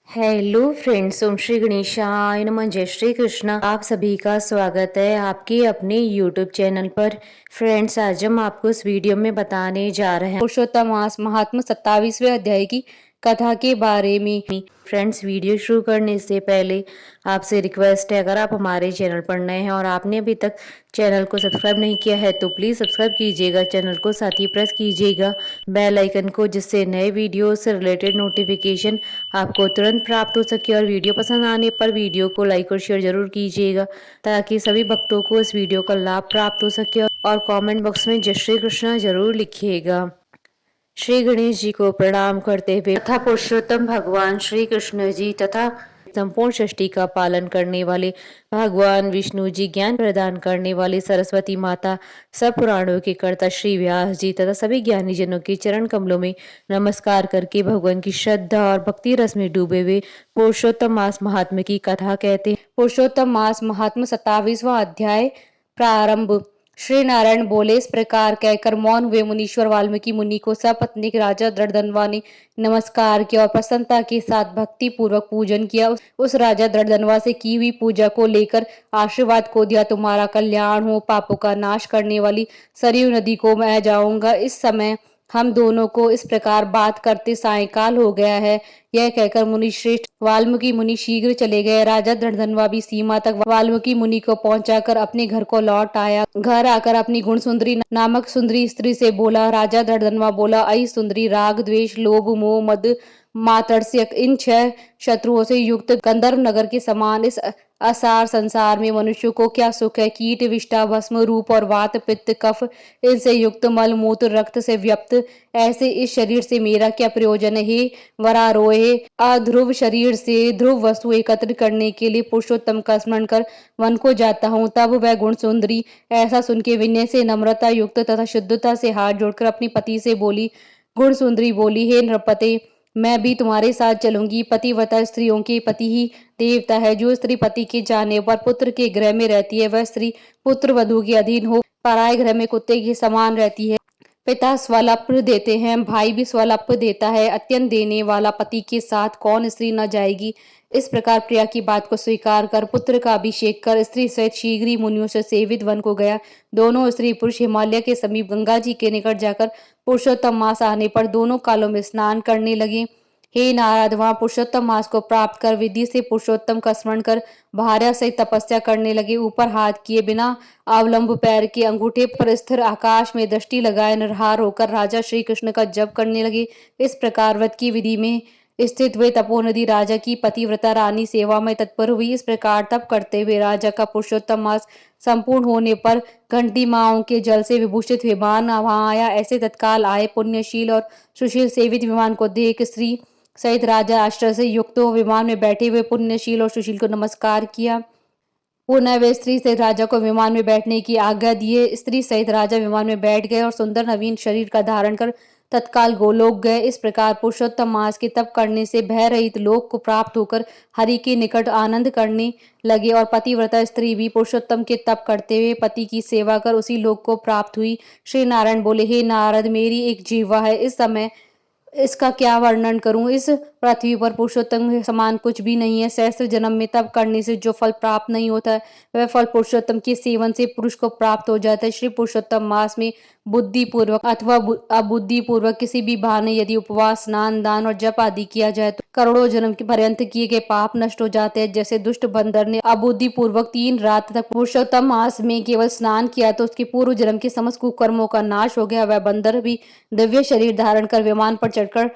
Hello friends, ओम श्री गणेशाय नमः। जय श्री कृष्ण। आप सभी का स्वागत है आपके अपने यूट्यूब चैनल पर। फ्रेंड्स, आज हम आपको इस वीडियो में बताने जा रहे हैं पुरुषोत्तम मास महात्म्य 27वें अध्याय की कथा के बारे में। फ्रेंड्स, वीडियो शुरू करने से पहले आपसे रिक्वेस्ट है, अगर आप हमारे चैनल पर नए हैं और आपने अभी तक चैनल को सब्सक्राइब नहीं किया है तो प्लीज़ सब्सक्राइब कीजिएगा चैनल को, साथ ही प्रेस कीजिएगा बेल आइकन को, जिससे नए वीडियो से रिलेटेड नोटिफिकेशन आपको तुरंत प्राप्त हो सके। और वीडियो पसंद आने पर वीडियो को लाइक और शेयर जरूर कीजिएगा ताकि सभी भक्तों को इस वीडियो का लाभ प्राप्त हो सके। और कमेंट बॉक्स में जय श्री कृष्ण जरूर लिखिएगा। श्री गणेश जी को प्रणाम करते हुए तथा पुरुषोत्तम भगवान श्री कृष्ण जी तथा संपूर्ण सृष्टि का पालन करने वाले भगवान विष्णु जी, ज्ञान प्रदान करने वाले सरस्वती माता, सब पुराणों के कर्ता श्री व्यास जी तथा सभी ज्ञानी जनों के चरण कमलों में नमस्कार करके भगवान की श्रद्धा और भक्ति रस में डूबे हुए पुरुषोत्तम मास महात्म्य की कथा कहते हैं। पुरुषोत्तम मास महात्म्य 27वां अध्याय प्रारंभ। श्री नारायण बोले, इस प्रकार कहकर मौन हुए मुनीश्वर वाल्मीकि मुनि को सपत्नीक राजा दृढ़धनवा ने नमस्कार किया और प्रसन्नता के साथ भक्ति पूर्वक पूजन किया। उस राजा दृढ़धनवा से की हुई पूजा को लेकर आशीर्वाद को दिया, तुम्हारा कल्याण हो, पापों का नाश करने वाली सरयू नदी को मैं जाऊंगा। इस समय हम दोनों को इस प्रकार बात करते सायंकाल हो गया है। यह कहकर मुनि श्रेष्ठ वाल्मीकि मुनि शीघ्र चले गए। राजा दृढ़धनवा भी सीमा तक वाल्मीकि मुनि को पहुंचाकर अपने घर को लौट आया। घर आकर अपनी गुण सुंदरी नामक सुंदरी स्त्री से बोला। राजा दृढ़धनवा बोला, अई सुंदरी, राग द्वेष लोभ मोह मद मात्सर्य इन 6 शत्रुओं से युक्त गंधर्व नगर के समान इस असार संसार में मनुष्य को क्या सुख है। कीट विष्ठा भस्म रूप और वात पित्त कफ इनसे युक्त मल मूत्र रक्त से व्याप्त ऐसे इस शरीर से मेरा क्या प्रयोजन है। हे वरारोहे, अध्रुव शरीर से ध्रुव वस्तु एकत्र करने के लिए पुरुषोत्तम का स्मरण कर वन को जाता हूँ। तब वह गुण सुंदरी ऐसा सुन के विनय से नम्रता युक्त तथा शुद्धता से हाथ जोड़कर अपनी पति से बोली। गुण सुंदरी बोली, हे नृपते, मैं भी तुम्हारे साथ चलूंगी। पतिव्रता स्त्रियों के पति ही देवता है। जो स्त्री पति के जाने पर पुत्र के गृह में रहती है, वह स्त्री पुत्र वधू के अधीन हो पराये गृह में कुत्ते के समान रहती है। पिता स्वलप्र देते हैं, भाई भी स्वलप्र देता है। अत्यंत देने वाला पति के साथ कौन स्त्री न जाएगी। इस प्रकार प्रिया की बात को स्वीकार कर पुत्र का अभिषेक कर स्त्री सहित शीघ्र ही मुनियों से सेवित वन को गया। दोनों स्त्री पुरुष हिमालय के समीप गंगा जी के निकट जाकर पुरुषोत्तम मास आने पर दोनों कालों में स्नान करने लगे। हे नारद, वहां पुरुषोत्तम मास को प्राप्त कर विधि से पुरुषोत्तम का स्मरण कर भार्या से तपस्या करने लगे। ऊपर हाथ किए बिना अवलंब पैर के अंगूठे पर स्थिर आकाश में दृष्टि लगाए निर्हार होकर राजा श्री कृष्ण का जप करने लगे। इस प्रकार व्रत की विधि में स्थित हुए तपोनिधि राजा की पतिव्रता रानी सेवा में तत्पर हुई। इस प्रकार तप करते हुए राजा का पुरुषोत्तम मास संपूर्ण होने पर घंटी माओं के जल से विभूषित विमान वहां आया। ऐसे तत्काल आए पुण्यशील और सुशील सेवित विमान को देख स्त्री सहित राजा आश्चर्य से युक्त हो विमान में बैठे हुए पुण्यशील और सुशील को नमस्कार किया। पुनः वे स्त्री सहित राजा को विमान में बैठने की आज्ञा दिए। स्त्री सहित राजा विमान में बैठ गए और सुंदर नवीन शरीर का धारण कर तत्काल गोलोक गए। इस प्रकार पुरुषोत्तम मास के तप करने से भय रहित लोक को प्राप्त होकर हरि के निकट आनंद करने लगे। और पतिव्रता स्त्री भी पुरुषोत्तम के तप करते हुए पति की सेवा कर उसी लोक को प्राप्त हुई। श्री नारायण बोले, हे नारद, मेरी एक जीवा है, इस समय इसका क्या वर्णन करूं। इस पृथ्वी पर पुरुषोत्तम के समान कुछ भी नहीं है। सहस्त्र जन्म में तप करने से जो फल प्राप्त नहीं होता है, वह फल पुरुषोत्तम के सेवन से पुरुष को प्राप्त हो जाता है। श्री पुरुषोत्तम मास में बुद्धि पूर्वक अथवा अबुद्धि पूर्वक किसी भी बहाने यदि उपवास स्नान दान और जप आदि किया जाए तो करोड़ों जन्म के पर्यंत किए गए पाप नष्ट हो जाते हैं। जैसे दुष्ट बंदर ने अबुद्धि पूर्वक 3 रात तक पुरुषोत्तम मास में केवल स्नान किया तो उसके पूर्व जन्म के समस्त कुकर्मों का नाश हो गया। वह बंदर भी दिव्य शरीर धारण कर विमान पर चढ़कर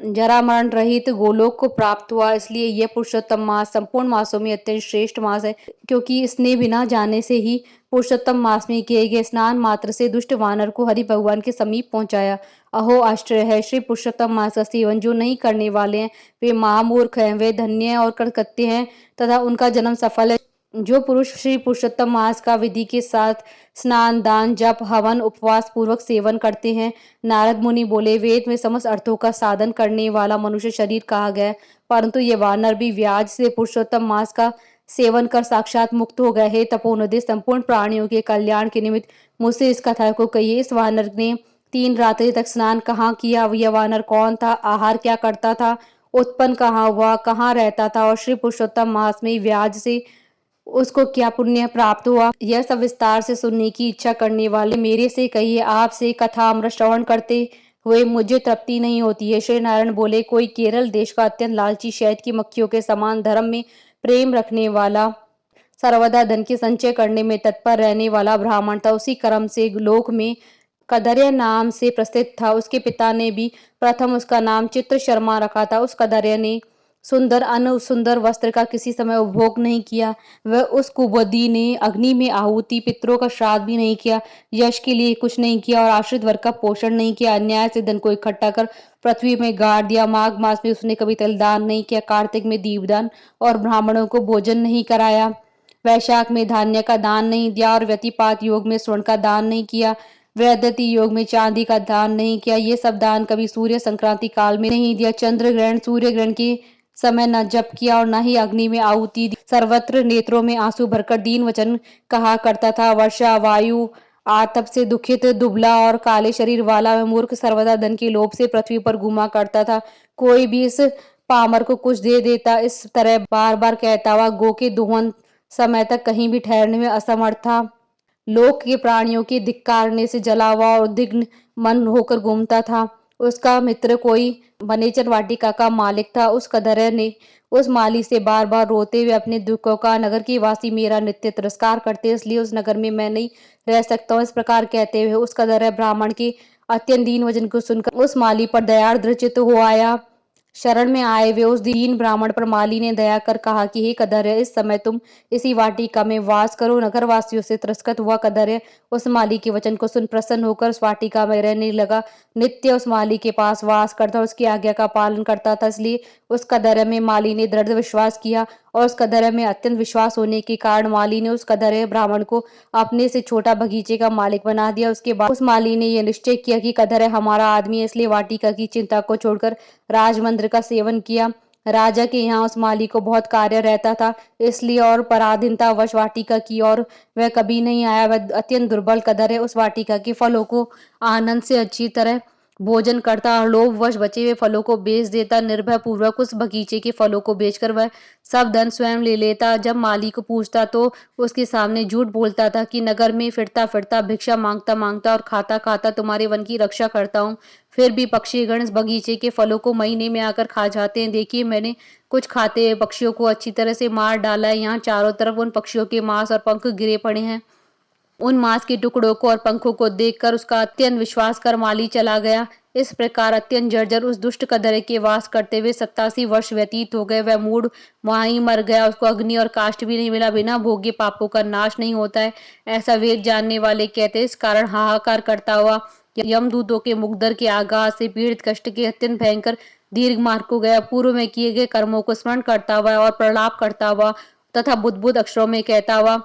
जरा मरण रहित गोलोक को प्राप्त हुआ। इसलिए यह पुरुषोत्तम मास संपूर्ण मासों में अत्यंत श्रेष्ठ मास है, क्योंकि इसने बिना जाने से ही पुरुषोत्तम मास में किए गए स्नान मात्र से दुष्ट वानर को हरि भगवान के समीप पहुंचाया। अहो आश्चर्य है। श्री पुरुषोत्तम मास का सेवन जो नहीं करने वाले हैं वे महामूर्ख हैं, वे धन्य और कृतकृत्य हैं तथा उनका जन्म सफल है। जो पुरुष श्री पुरुषोत्तम मास का विधि के साथ स्नान दान जप हवन उपवास पूर्वक सेवन करते हैं। नारद मुनि बोले, वेद में समस्त अर्थों का साधन करने वाला मनुष्य शरीर कहा गया, परंतु ये वानर भी व्याज से पुरुषोत्तम मास का सेवन कर साक्षात मुक्त हो गए। हे तपोनिधि, संपूर्ण प्राणियों के कल्याण के निमित्त मुझसे इस कथा को कहिए। इस वानर ने 3 रात्रि तक स्नान कहाँ किया, यह वानर कौन था, आहार क्या करता था, उत्पन्न कहाँ हुआ, कहाँ रहता था और श्री पुरुषोत्तम मास में व्याज से उसको क्या पुण्य प्राप्त हुआ, यह सब विस्तार से सुनने की इच्छा करने वाले मेरे से कहिए। आपसे कथा अमृत श्रवण करते हुए मुझे तृप्ति नहीं होती है। श्री नारायण बोले, कोई केरल देश का अत्यंत लालची, शहद की मक्खियों के समान धर्म में प्रेम रखने वाला, सर्वदा धन के संचय करने में तत्पर रहने वाला ब्राह्मण था। उसी क्रम से लोक में कदर्य नाम से प्रसिद्ध था। उसके पिता ने भी प्रथम उसका नाम चित्र शर्मा रखा था। उस कदर्य ने सुंदर अन्न सुंदर वस्त्र का किसी समय उपभोग नहीं किया। वह उस कुबुद्धि ने अग्नि में आहुति, पितरों का श्राद्ध भी नहीं किया, यश के लिए कुछ नहीं किया और आश्रित वर्ग का पोषण नहीं किया। अन्याय से धन को इकट्ठा कर पृथ्वी में गाड़ दिया। माघ मास में उसने कभी तिलदान नहीं किया, कार्तिक में दीपदान और ब्राह्मणों को भोजन नहीं कराया, वैशाख में धान्य का दान नहीं दिया और व्यतिपात योग में स्वर्ण का दान नहीं किया, वैद्यति योग में चांदी का दान नहीं किया। ये सब दान कभी सूर्य संक्रांति काल में नहीं दिया, चंद्र ग्रहण सूर्य ग्रहण के समय न जप किया और न ही अग्नि में आहुति दी। सर्वत्र नेत्रों में आंसू भरकर दीन वचन कहा करता था। वर्षा वायु आतप से दुखित, दुबला और काले शरीर वाला वह मूर्ख सर्वदा धन के लोभ से पृथ्वी पर घुमा करता था। कोई भी इस पामर को कुछ दे देता, इस तरह बार बार कहता हुआ गो के दुहन समय तक कहीं भी ठहरने में असमर्थ था। लोक के प्राणियों के धिक्कारने से जला हुआ और उद्विग्न मन होकर घूमता था। उसका मित्र कोई बनेचर वाटिका का मालिक था। उस कदर्य ने उस माली से बार बार रोते हुए अपने दुखों का, नगर के वासी मेरा नित्य तिरस्कार करते, इसलिए उस नगर में मैं नहीं रह सकता हूँ, इस प्रकार कहते हुए उस कदर्य ब्राह्मण के अत्यंत दीन वचन को सुनकर उस माली पर दयार्द्र चित्त हो आया। शरण में आए वे उस दीन ब्राह्मण पर माली ने दया कर कहा कि हे कदर्य, इस समय तुम इसी वाटिका में वास करो। नगर वासियों से तिरस्कृत हुआ कदर्य उस माली के वचन को सुन प्रसन्न होकर उस वाटिका में रहने लगा। नित्य उस माली के पास वास करता, उसकी आज्ञा का पालन करता था। इसलिए उस कदर्य में माली ने दृढ़ विश्वास किया और उस कदर्य में अत्यंत विश्वास होने के कारण माली ने उस कदर्य ब्राह्मण को अपने से छोटा बगीचे का मालिक बना दिया। उसके बाद उस माली ने यह निश्चय किया कि कदर्य हमारा आदमी है, इसलिए वाटिका की चिंता को छोड़कर राजमंत्र का सेवन किया। राजा के यहाँ उस माली को बहुत कार्य रहता था, इसलिए और पराधीनता वश वाटिका की और वह कभी नहीं आया। वह अत्यंत दुर्बल कदर है, उस वाटिका के फलों को आनंद से अच्छी तरह भोजन करता और लोभ वश बचे हुए फलों को बेच देता। निर्भय पूर्वक उस बगीचे के फलों को बेचकर वह सब धन स्वयं ले लेता। जब माली को पूछता तो उसके सामने झूठ बोलता था कि नगर में फिरता फिरता, भिक्षा मांगता मांगता और खाता खाता तुम्हारे वन की रक्षा करता हूँ, फिर भी पक्षीगण इस बगीचे के फलों को महीने में आकर खा जाते हैं। देखिए, मैंने कुछ खाते हुए पक्षियों को अच्छी तरह से मार डाला है। यहाँ चारों तरफ उन पक्षियों के मांस और पंख गिरे पड़े हैं। उन मांस के टुकड़ों को और पंखों को देखकर उसका अत्यंत विश्वास कर माली चला गया। इस प्रकार अत्यंत जर्जर उस दुष्ट कदर्य के वास करते हुए 87 वर्ष व्यतीत हो गए। वह मूढ़ वहां ही मर गया, उसको अग्नि और काष्ठ भी नहीं मिला। बिना भोगे पापों का नाश नहीं होता है, ऐसा वेद जानने वाले कहते। इस कारण हाहाकार करता हुआ यमदूतों के मुग्धर के आघात से पीड़ित कष्ट के अत्यंत भयंकर दीर्घ मार्ग को गया। पूर्व में किए गए कर्मों को स्मरण करता हुआ और प्रलाप करता हुआ तथा बुद्ध अक्षरों में कहता हुआ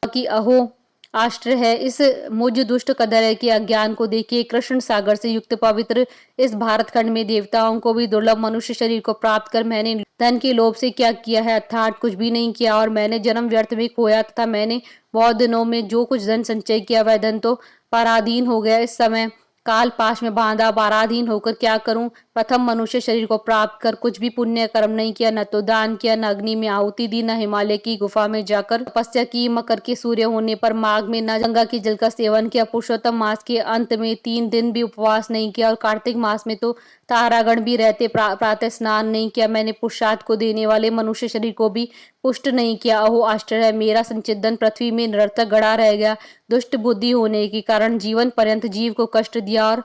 कि अहो आश्चर्य है इस मुझ दुष्ट कदर्य के अज्ञान को देखिए। कृष्ण सागर से युक्त पवित्र इस भारत खंड में देवताओं को भी दुर्लभ मनुष्य शरीर को प्राप्त कर मैंने धन के लोभ से क्या किया है, अर्थात कुछ भी नहीं किया। और मैंने जन्म व्यर्थ में खोया तथा मैंने बहुत दिनों में जो कुछ धन संचय किया वह धन तो पराधीन हो गया। इस समय काल पाश में बांधा पराधीन होकर क्या करूं। प्रथम मनुष्य शरीर को प्राप्त कर कुछ भी पुण्य कर्म नहीं किया, न तो दान किया, न अग्नि में आहुति दी, न हिमालय की गुफा में जाकर तपस्या की, मकर के सूर्य होने पर माघ में न गंगा की जल का सेवन किया, पुरुषोत्तम मास के अंत में 3 दिन भी उपवास नहीं किया और कार्तिक मास में तो तारागण भी रहते प्रातः स्नान नहीं किया। मैंने पुरुषार्थ को देने वाले मनुष्य शरीर को भी पुष्ट नहीं किया। अहो आश्चर्य है, मेरा संचित धन पृथ्वी में निरर्थक गड़ा रह गया। दुष्ट बुद्धि होने के कारण जीवन पर्यंत जीव को कष्ट दिया और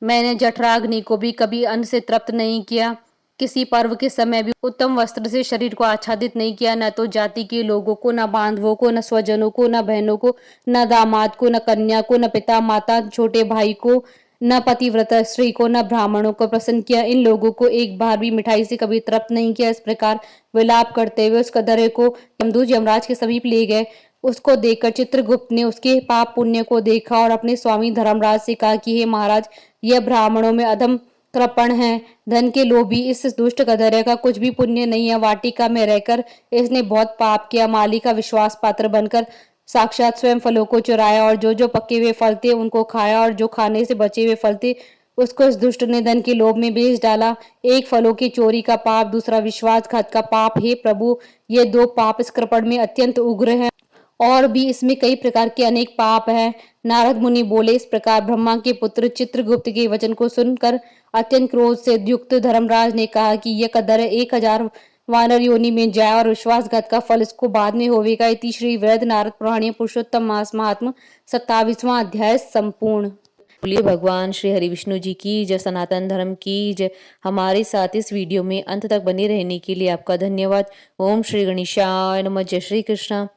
मैंने जठराग्नि को भी कभी अन्न से तृप्त नहीं किया। किसी पर्व के समय भी उत्तम वस्त्र से शरीर को आच्छादित नहीं किया। न तो जाति के लोगों को, न बांधवों को, न स्वजनों को, न बहनों को, न दामाद को, न कन्या को, न पिता माता छोटे भाई को, न पतिव्रता स्त्री को, न ब्राह्मणों को प्रसन्न किया। इन लोगों को एक बार भी मिठाई से कभी तृप्त नहीं किया। इस प्रकार विलाप करते हुए उस कदर्य को यमदूत यमराज के समीप ले गए। उसको देखकर चित्रगुप्त ने उसके पाप पुण्य को देखा और अपने स्वामी धर्मराज से कहा कि हे महाराज, यह ब्राह्मणों में अधम कृपण है, धन के लोभी इस दुष्ट कदर्य का कुछ भी पुण्य नहीं है। वाटिका में रहकर इसने बहुत पाप किया। माली का विश्वास पात्र बनकर साक्षात स्वयं फलों को चुराया और जो जो पके हुए फल थे उनको खाया और जो खाने से बचे हुए फल थे उसको इस दुष्ट ने धन के लोभ में बेच डाला। एक फलों की चोरी का पाप, दूसरा विश्वासघात का पाप। हे प्रभु, ये 2 पाप इस कृपण में अत्यंत उग्र हैं और भी इसमें कई प्रकार के अनेक पाप हैं। नारद मुनि बोले। इस प्रकार ब्रह्मा के पुत्र चित्रगुप्त के वचन को सुनकर अत्यंत क्रोध से युक्त धर्मराज ने कहा कि यह कदर 1000 वानर योनि में जाए और विश्वासघात का फल इसको बाद में होवेगा। इति श्री वैद नारद पुराण पुरुषोत्तम मास महात्म 27वां अध्याय संपूर्ण। बोलिए भगवान श्री हरि विष्णु जी की जय, सनातन धर्म की जय। हमारे साथ इस वीडियो में अंत तक बने रहने के लिए आपका धन्यवाद। ओम श्री गणेशाय नमः। जय श्री कृष्ण।